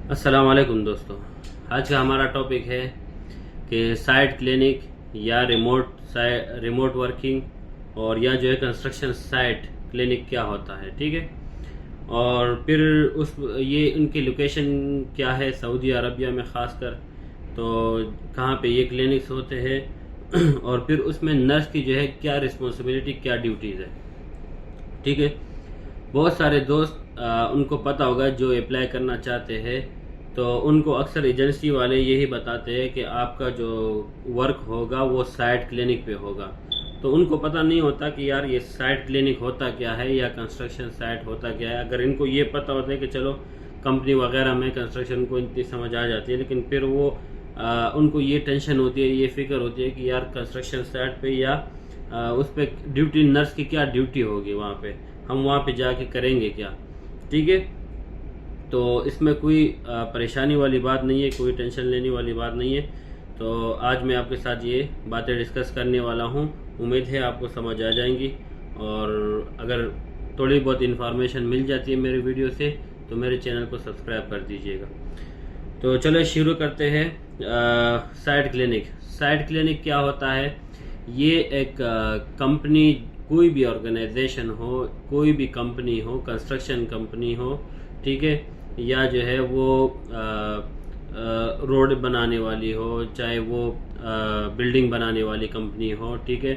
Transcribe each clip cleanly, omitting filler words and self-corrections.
अस्सलाम वालेकुम दोस्तों। आज का हमारा टॉपिक है कि साइट क्लिनिक या रिमोट वर्किंग और या जो है कंस्ट्रक्शन साइट क्लिनिक क्या होता है। ठीक है, और फिर उस ये उनकी लोकेशन क्या है सऊदी अरबिया में ख़ासकर, तो कहाँ पे ये क्लिनिक्स होते हैं और फिर उसमें नर्स की जो है क्या रिस्पॉन्सिबिलिटी, क्या ड्यूटीज़ है। ठीक है, बहुत सारे दोस्त उनको पता होगा जो अप्लाई करना चाहते हैं, तो उनको अक्सर एजेंसी वाले यही बताते हैं कि आपका जो वर्क होगा वो साइट क्लिनिक पे होगा। तो उनको पता नहीं होता कि यार ये साइट क्लिनिक होता क्या है या कंस्ट्रक्शन साइट होता क्या है। अगर इनको ये पता होता है कि चलो कंपनी वगैरह में कंस्ट्रक्शन को इतनी समझ आ जाती है, लेकिन फिर वो उनको ये टेंशन होती है, ये फिक्र होती है कि यार कंस्ट्रक्शन साइट पे या उस पर ड्यूटी, नर्स की क्या ड्यूटी होगी वहाँ पे, हम वहाँ पे जाके करेंगे क्या। ठीक है, तो इसमें कोई परेशानी वाली बात नहीं है, कोई टेंशन लेने वाली बात नहीं है। तो आज मैं आपके साथ ये बातें डिस्कस करने वाला हूँ। उम्मीद है आपको समझ आ जाएंगी, और अगर थोड़ी बहुत इन्फॉर्मेशन मिल जाती है मेरे वीडियो से तो मेरे चैनल को सब्सक्राइब कर दीजिएगा। तो चलो शुरू करते हैं। साइट क्लिनिक, साइट क्लिनिक क्या होता है? ये एक कंपनी, कोई भी ऑर्गेनाइजेशन हो, कोई भी कंपनी हो, कंस्ट्रक्शन कंपनी हो, ठीक है, या जो है वो रोड बनाने वाली हो, चाहे वो बिल्डिंग बनाने वाली कंपनी हो। ठीक है,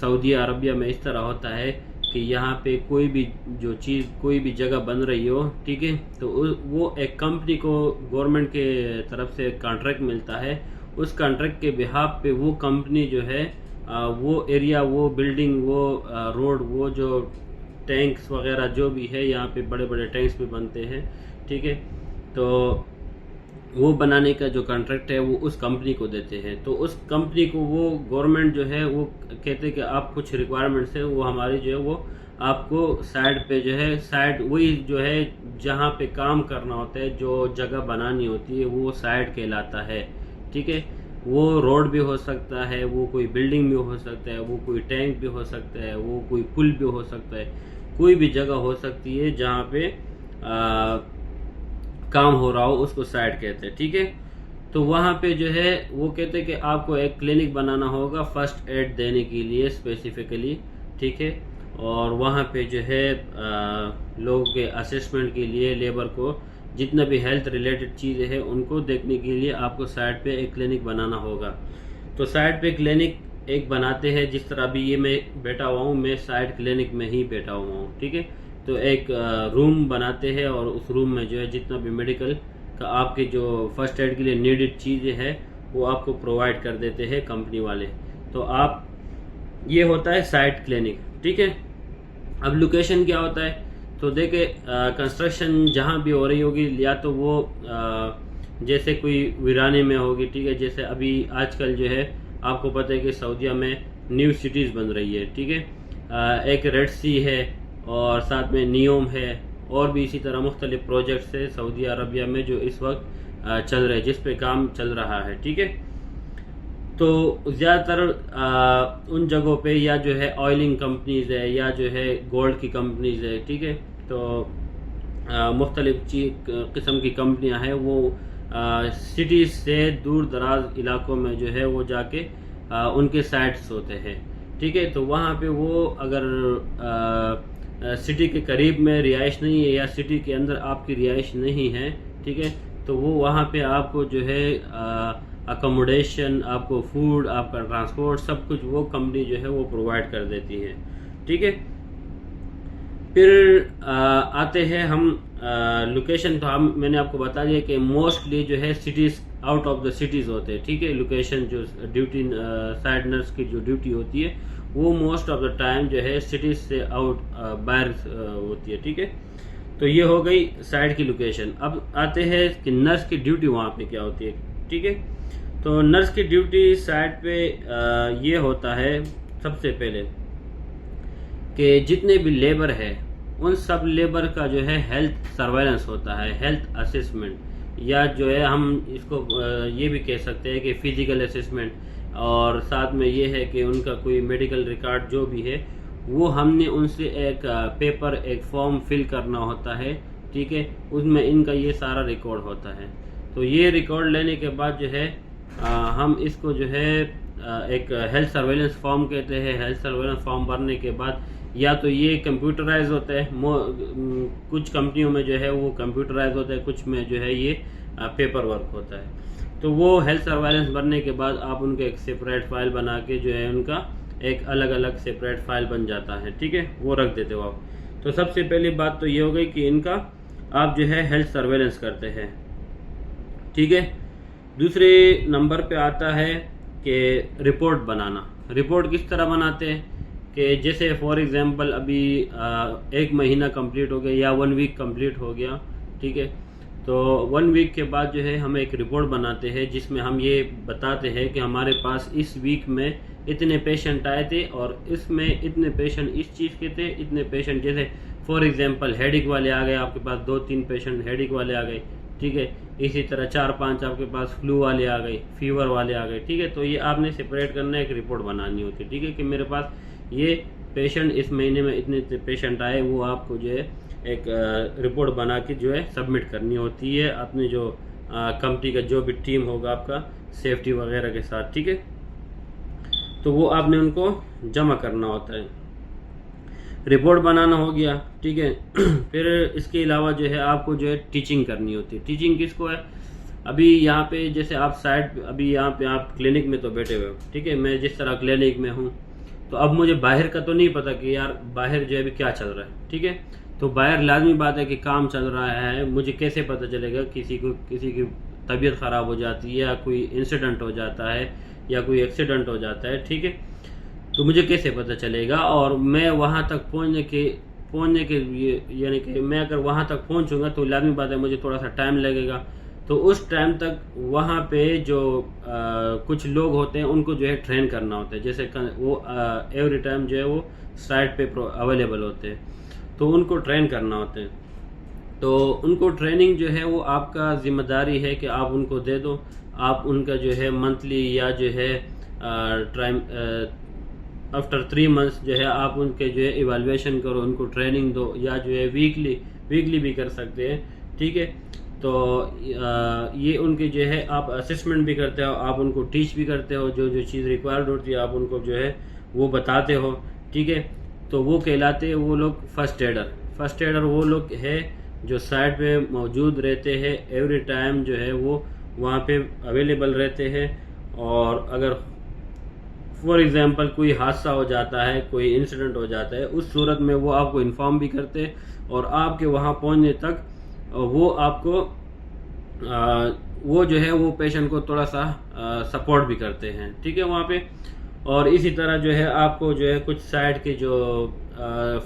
सऊदी अरबिया में इस तरह होता है कि यहाँ पे कोई भी जो चीज़, कोई भी जगह बन रही हो, ठीक है, तो वो एक कंपनी को गवर्नमेंट के तरफ से कॉन्ट्रैक्ट मिलता है। उस कॉन्ट्रैक्ट के बिहाफ पे वो कंपनी जो है वो एरिया, वो बिल्डिंग, वो रोड, वो जो टैंक्स वगैरह जो भी है, यहाँ पे बड़े बड़े टैंक्स भी बनते हैं। ठीक है, तो वो बनाने का जो कॉन्ट्रैक्ट है वो उस कंपनी को देते हैं। तो उस कंपनी को वो गवर्नमेंट जो है वो कहते हैं कि आप कुछ रिक्वायरमेंट्स है वो हमारी जो है वो आपको साइड पे जो है, साइड वही जो है जहाँ पे काम करना होता है, जो जगह बनानी होती है, वो साइड कहलाता है। ठीक है, वो रोड भी हो सकता है, वो कोई बिल्डिंग भी हो सकता है, वो कोई टैंक भी हो सकता है, वो कोई पुल भी हो सकता है, कोई भी जगह हो सकती है जहाँ पे काम हो रहा हो, उसको साइट कहते हैं। ठीक है, तो वहाँ पे जो है वो कहते हैं कि आपको एक क्लिनिक बनाना होगा फर्स्ट एड देने के लिए स्पेसिफिकली। ठीक है, और वहाँ पे जो है लोगों के असेसमेंट के लिए, लेबर को जितना भी हेल्थ रिलेटेड चीज़ें हैं उनको देखने के लिए आपको साइट पे एक क्लिनिक बनाना होगा। तो साइट पे क्लिनिक एक बनाते हैं, जिस तरह अभी ये मैं बैठा हुआ हूँ, मैं साइट क्लिनिक में ही बैठा हुआ हूँ। ठीक है, तो एक रूम बनाते हैं और उस रूम में जो है जितना भी मेडिकल का आपके जो फर्स्ट एड के लिए नीडेड चीज़ें हैं वो आपको प्रोवाइड कर देते हैं कंपनी वाले। तो आप, ये होता है साइट क्लिनिक। ठीक है, अब लोकेशन क्या होता है? तो देखे कंस्ट्रक्शन जहाँ भी हो रही होगी, या तो वो जैसे कोई वीराने में होगी, ठीक है, जैसे अभी आजकल जो है आपको पता है कि सऊदीया में न्यू सिटीज़ बन रही है। ठीक है, एक रेड सी है और साथ में नियोम है, और भी इसी तरह मुख्तलिफ प्रोजेक्ट्स है सऊदी अरबिया में जो इस वक्त चल रहे हैं, जिस पे काम चल रहा है। ठीक है, तो ज़्यादातर उन जगहों पे या जो है ऑयलिंग कंपनीज है, या जो है गोल्ड की कंपनीज है। ठीक है, तो मुख्तलिफ किस्म की कंपनियां हैं, वो सिटीज़ से दूर दराज इलाकों में जो है वो जाके उनके साइट्स होते हैं। ठीक है, तो वहाँ पे वो अगर सिटी के करीब में रिहाइश नहीं है या सिटी के अंदर आपकी रिहाइश नहीं है, ठीक है, तो वो वहाँ पे आपको जो है अकोमोडेशन, आपको फूड, आपका ट्रांसपोर्ट, सब कुछ वो कंपनी जो है वो प्रोवाइड कर देती है। ठीक है, फिर आते हैं हम लोकेशन। तो हम, मैंने आपको बता दिया कि मोस्टली जो है cities, out of the cities होते हैं। ठीक है, लोकेशन जो ड्यूटी साइड नर्स की जो ड्यूटी होती है वो मोस्ट ऑफ द टाइम जो है सिटीज़ से आउट बाहर होती है। ठीक है, तो ये हो गई साइड की लोकेशन। अब आते हैं कि नर्स की ड्यूटी वहाँ पे क्या होती है। ठीक है, तो नर्स की ड्यूटी साइड पे ये होता है सबसे पहले कि जितने भी लेबर है उन सब लेबर का जो है हेल्थ सर्वेलेंस होता है, हेल्थ असेसमेंट, या जो है हम इसको ये भी कह सकते हैं कि फिजिकल असेसमेंट, और साथ में ये है कि उनका कोई मेडिकल रिकॉर्ड जो भी है वो हमने उनसे एक पेपर, एक फॉर्म फिल करना होता है। ठीक है, उसमें इनका ये सारा रिकॉर्ड होता है। तो ये रिकॉर्ड लेने के बाद जो है हम इसको जो है एक हेल्थ सर्वेलेंस फॉर्म कहते हैं। हेल्थ सर्वेलेंस फॉर्म भरने के बाद या तो ये कंप्यूटराइज होता है, कुछ कंपनियों में जो है वो कंप्यूटराइज होता है, कुछ में जो है ये पेपर वर्क होता है। तो वो हेल्थ सर्वेलेंस भरने के बाद आप उनके एक सेपरेट फाइल बना के जो है उनका एक अलग अलग सेपरेट फाइल बन जाता है, ठीक है, वो रख देते हो आप। तो सबसे पहली बात तो ये हो गई कि इनका आप जो है हेल्थ सर्वेलेंस करते हैं, ठीक है। दूसरे नंबर पे आता है कि रिपोर्ट बनाना। रिपोर्ट किस तरह बनाते हैं कि जैसे फॉर एग्जांपल अभी 1 महीना कंप्लीट हो गया या 1 वीक कंप्लीट हो गया, ठीक है। तो 1 वीक के बाद जो है हम एक रिपोर्ट बनाते हैं जिसमें हम ये बताते हैं कि हमारे पास इस वीक में इतने पेशेंट आए थे और इसमें इतने पेशेंट इस चीज़ के थे, इतने पेशेंट जैसे फॉर एग्जांपल हेडिक वाले आ गए, आपके पास 2-3 पेशेंट हेडिक वाले आ गए, ठीक है। इसी तरह 4-5 आपके पास फ्लू वाले आ गए, फीवर वाले आ गए, ठीक है। तो ये आपने सेपरेट करना है, एक रिपोर्ट बनानी होती है, ठीक है, कि मेरे पास ये पेशेंट इस महीने में इतने पेशेंट आए, वो आपको जो है एक रिपोर्ट बना के जो है सबमिट करनी होती है अपने जो कंपनी का जो भी टीम होगा आपका सेफ्टी वगैरह के साथ, ठीक है। तो वो आपने उनको जमा करना होता है। रिपोर्ट बनाना हो गया, ठीक है। फिर इसके अलावा जो है आपको जो है टीचिंग करनी होती है। टीचिंग किसको है? अभी यहाँ पे जैसे आप साइड अभी यहाँ पे आप क्लिनिक में तो बैठे हुए हो, ठीक है, मैं जिस तरह क्लिनिक में हूँ, तो अब मुझे बाहर का तो नहीं पता कि यार बाहर जो है अभी क्या चल रहा है, ठीक है। तो बाहर लाजमी बात है कि काम चल रहा है, मुझे कैसे पता चलेगा किसी की तबीयत ख़राब हो जाती है या कोई इंसिडेंट हो जाता है या कोई एक्सीडेंट हो जाता है, ठीक है। तो मुझे कैसे पता चलेगा? और मैं वहाँ तक पहुँचने के लिए यानी कि मैं अगर वहाँ तक पहुँचूंगा तो लाजमी बात है मुझे थोड़ा सा टाइम लगेगा। तो उस टाइम तक वहाँ पे जो कुछ लोग होते हैं उनको जो है ट्रेन करना होता है। जैसे वो एवरी टाइम जो है वो साइट पे अवेलेबल होते हैं, तो उनको ट्रेन करना होता है। तो उनको ट्रेनिंग जो है वो आपका जिम्मेदारी है कि आप उनको दे दो। आप उनका जो है मंथली या जो है आफ्टर 3 मंथ्स जो है आप उनके जो है इवैल्यूएशन करो, उनको ट्रेनिंग दो, या जो है वीकली भी कर सकते हैं, ठीक है। तो ये उनके जो है आप असेसमेंट भी करते हो, आप उनको टीच भी करते हो, जो जो चीज़ रिक्वायर्ड होती है आप उनको जो है वो बताते हो, ठीक है। तो वो कहलाते हैं वो लोग फर्स्ट एडर वो लोग है जो साइट पे मौजूद रहते हैं, एवरी टाइम जो है वो वहाँ पे अवेलेबल रहते हैं। और अगर फॉर एग्जांपल कोई हादसा हो जाता है, कोई इंसिडेंट हो जाता है, उस सूरत में वो आपको इन्फॉर्म भी करते हैं और आपके वहाँ पहुँचने तक वो आपको वो जो है वो पेशेंट को थोड़ा सा सपोर्ट भी करते हैं, ठीक है, वहाँ पे। और इसी तरह जो है आपको जो है कुछ साइड के जो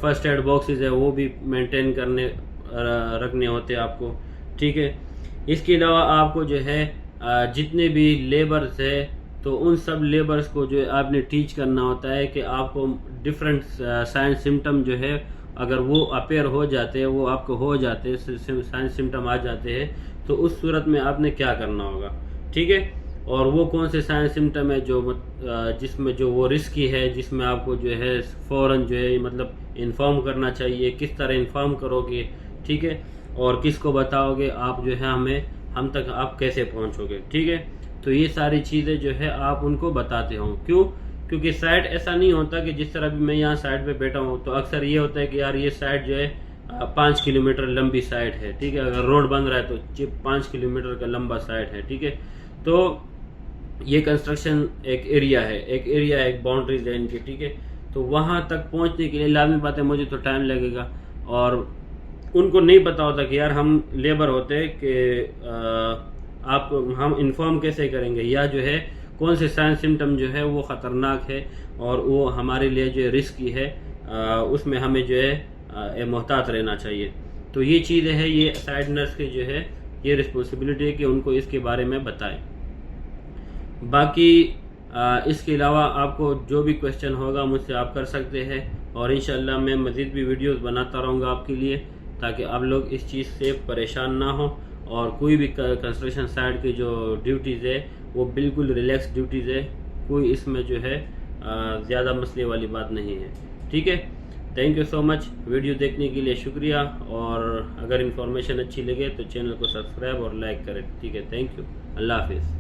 फर्स्ट एड बॉक्सेस है वो भी मेंटेन करने रखने होते हैं आपको, ठीक है। इसके अलावा आपको जो है जितने भी लेबर्स है तो उन सब लेबर्स को जो है आपने टीच करना होता है कि आपको डिफरेंट साइन सिम्टम जो है अगर वो अपेयर हो जाते हैं, वो आपको हो जाते हैं, साइन सिम्टम आ जाते हैं, तो उस सूरत में आपने क्या करना होगा, ठीक है। और वो कौन से साइन सिम्टम है जो जिसमें जो वो रिस्की है, जिसमें आपको जो है फौरन जो है मतलब इन्फॉर्म करना चाहिए, किस तरह इन्फॉर्म करोगे, ठीक है, और किसको बताओगे आप जो है हम तक आप कैसे पहुंचोगे, ठीक है। तो ये सारी चीज़ें जो है आप उनको बताते हो। क्यों? क्योंकि साइट ऐसा नहीं होता कि जिस तरह भी मैं यहाँ साइट पे बैठा हूँ तो अक्सर ये होता है कि यार ये साइट जो है 5 किलोमीटर लंबी साइट है, ठीक है, अगर रोड बन रहा है तो 5 किलोमीटर का लंबा साइट है, ठीक है। तो ये कंस्ट्रक्शन एक एरिया है, एक बाउंड्रीज है इनकी, ठीक है। तो वहाँ तक पहुँचने के लिए लाजमी बात है मुझे तो टाइम लगेगा और उनको नहीं पता होता कि यार हम लेबर होते हैं कि आप हम इन्फॉर्म कैसे करेंगे या जो है कौन से साइन सिम्टम जो है वो ख़तरनाक है और वो हमारे लिए जो रिस्की है, उसमें हमें जो है मोहतात रहना चाहिए। तो ये चीज़ें है, ये साइड नर्स की जो है ये रिस्पॉन्सिबिलिटी है कि उनको इसके बारे में बताएं। बाकी इसके अलावा आपको जो भी क्वेश्चन होगा मुझसे आप कर सकते हैं और इंशाल्लाह मैं मज़ीद भी वीडियोस बनाता रहूँगा आपके लिए, ताकि आप लोग इस चीज़ से परेशान ना हो और कोई भी कंस्ट्रक्शन साइट की जो ड्यूटीज़ है वो बिल्कुल रिलैक्स ड्यूटीज़ है, कोई इसमें जो है ज़्यादा मसले वाली बात नहीं है, ठीक है। Thank you so much. Video देखने के लिए शुक्रिया, और अगर इन्फॉर्मेशन अच्छी लगे तो चैनल को सब्सक्राइब और लाइक करें। ठीक है, थैंक यू। अल्लाह हाफिज़।